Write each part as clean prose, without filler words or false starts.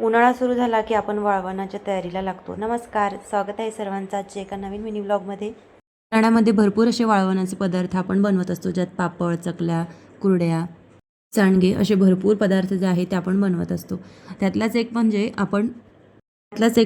उन्हाळा सुरू झाला की आपण वाळवणाच्या तयारीला लागतो. नमस्कार, स्वागत आहे सर्वांचं आजच्या एका नवीन मिनी ब्लॉगमध्ये. उन्हाळ्यामध्ये भरपूर असे वाळवणाचे पदार्थ आपण बनवत असतो, ज्यात पापड, चकल्या, कुरड्या, सांडगे असे भरपूर पदार्थ जे आहेत ते आपण बनवत असतो. त्यातलाच एक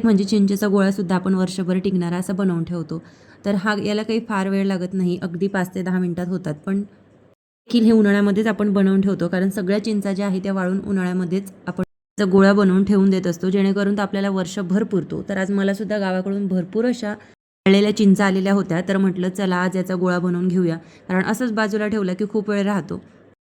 म्हणजे चिंचेचा गोळासुद्धा आपण वर्षभर टिकणारा असा बनवून ठेवतो. तर याला काही फार वेळ लागत नाही, अगदी 5 ते 10 मिनिटात होतात. पण देखील हे उन्हाळ्यामध्येच आपण बनवून ठेवतो, कारण सगळ्या चिंचा ज्या आहेत त्या वाळून उन्हाळ्यामध्येच आपण चा गोळा बनवून ठेवून देत असतो, जेणेकरून तो आपल्याला वर्षभर पुरतो. तर आज मला सुद्धा गावाकडून भरपूर अशा वाळलेल्या चिंचा आलेल्या होत्या, तर म्हटलं चला आज याचा गोळा बनवून घेऊया, कारण असंच बाजूला ठेवला की खूप वेळ राहतो.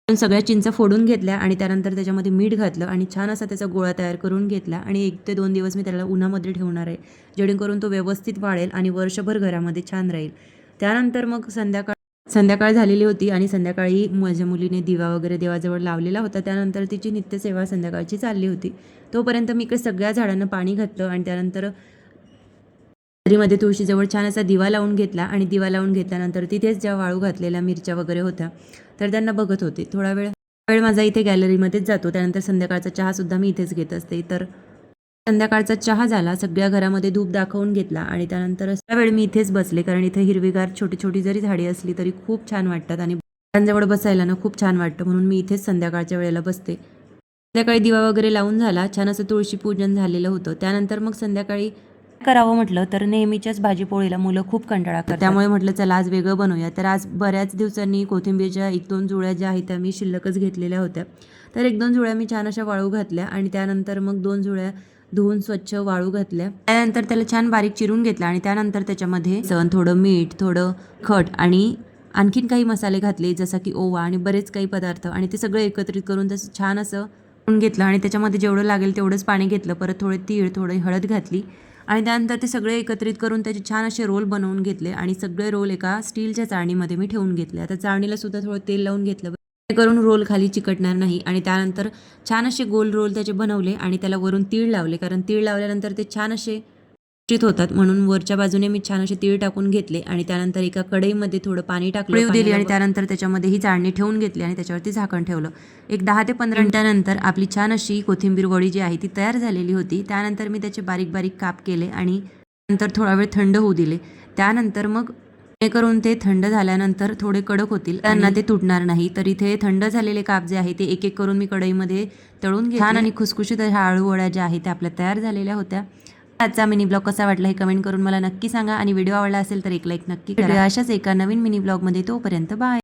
पण सगळ्या चिंचा फोडून घेतल्या आणि त्यानंतर त्याच्यामध्ये मीठ घातलं आणि छान असा त्याचा गोळा तयार करून घेतला. आणि 1 ते 2 दिवस मी त्याला उन्हामध्ये ठेवणार आहे, जेणेकरून तो व्यवस्थित वाळेल आणि वर्षभर घरामध्ये छान राहील. त्यानंतर मग संध्याकाळ झालेली होती आणि संध्याकाळी माझ्या मुलीने दिवा वगैरे देवाजवळ लावलेला होता. त्यानंतर तिची नित्यसेवा संध्याकाळची चालली होती. तोपर्यंत मी इकडे सगळ्या झाडांना पाणी घातलं आणि त्यानंतर नर्सरीमध्ये तुळशीजवळ छान असा दिवा लावून घेतला. आणि दिवा लावून घेतल्यानंतर तिथेच ज्या वाळू घातलेल्या मिरच्या वगैरे होत्या तर त्यांना बघत होते. थोडा वेळ माझा इथे गॅलरीमध्येच जातो. त्यानंतर संध्याकाळचा चहासुद्धा मी इथेच घेत असते. तर संध्याकाळचा चहा झाला, सगळ्या घरामध्ये धूप दाखवून घेतला आणि त्यानंतर वेळ मी इथेच बसले, कारण इथे हिरवीगार छोटी छोटी जरी झाडी असली तरी खूप छान वाटतात आणि झाडांजवळ बसायला ना खूप छान वाटतं, म्हणून मी इथेच संध्याकाळच्या वेळेला बसते. संध्याकाळी दिवा वगैरे लावून झाला, छान असं तुळशी पूजन झालेलं होतं. त्यानंतर मग संध्याकाळी करावं म्हटलं तर नेहमीच्याच भाजीपोळीला मुलं खूप कंटाळा करतात. त्यामुळे म्हटलं चला आज वेगळं बनवूया. तर आज बऱ्याच दिवसांनी कोथिंबीरच्या 1-2 जुळ्या ज्या आहेत त्या मी शिल्लकच घेतलेल्या होत्या. तर 1-2 जुळ्या मी छान अशा वाळू घातल्या आणि त्यानंतर मग 2 जुळ्या धुवून स्वच्छ वाळू घातल्या. त्यानंतर त्याला छान बारीक चिरून घेतला आणि त्यानंतर त्याच्यामध्ये थोडं मीठ, थोडं खट आणि आणखीन काही मसाले घातले, जसं की ओवा आणि बरेच काही पदार्थ, आणि ते सगळं एकत्रित करून तसं छान असं करून घेतलं. आणि त्याच्यामध्ये जेवढं लागेल तेवढंच पाणी घेतलं. परत थोडे तीळ, थोडी हळद घातली आणि त्यानंतर ते सगळे एकत्रित करून त्याचे छान असे रोल बनवून घेतले आणि सगळे रोल एका स्टीलच्या चाळणीमध्ये मी ठेवून घेतले. आता चाळणीला सुद्धा थोडं तेल लावून घेतलं करून रोल खाली चिकटणार नाही. आणि त्यानंतर छान असे गोल रोल त्याचे बनवले आणि त्याला वरून तीळ लावले, कारण तीळ लावल्यानंतर ते छान असे होतात, म्हणून वरच्या बाजूने मी छान असे तीळ टाकून घेतले. आणि त्यानंतर एका कढईमध्ये थोडं पाणी टाकलं दिली आणि त्यानंतर त्याच्यामध्ये ही चाळणी ठेवून घेतली आणि त्याच्यावरती झाकण ठेवलं. एक 10 ते 15 मिनिटानंतर आपली छान अशी कोथिंबीर वडी जी आहे ती तयार झालेली होती. त्यानंतर मी त्याचे बारीक बारीक काप केले आणि नंतर थोडा वेळ थंड होऊ दिले. त्यानंतर मग करून ते थंड झाल्यानंतर थोडे कडक होतील, त्यांना ते तुटणार नाही. तर इथे थंड झालेले काप जे आहे ते एक एक करून मी कढईमध्ये तळून घेतले. छान आणि खुसखुशीत अशा आळू वड्या ज्या आहेत त्या आपल्या तयार झालेल्या होत्या. आजचा मिनी ब्लॉग कसा वाटला हे कमेंट करून मला नक्की सांगा आणि व्हिडिओ आवडला असेल तर एक लाईक नक्की करा. अशाच एका नवीन मिनी ब्लॉगमध्ये, तोपर्यंत बाय.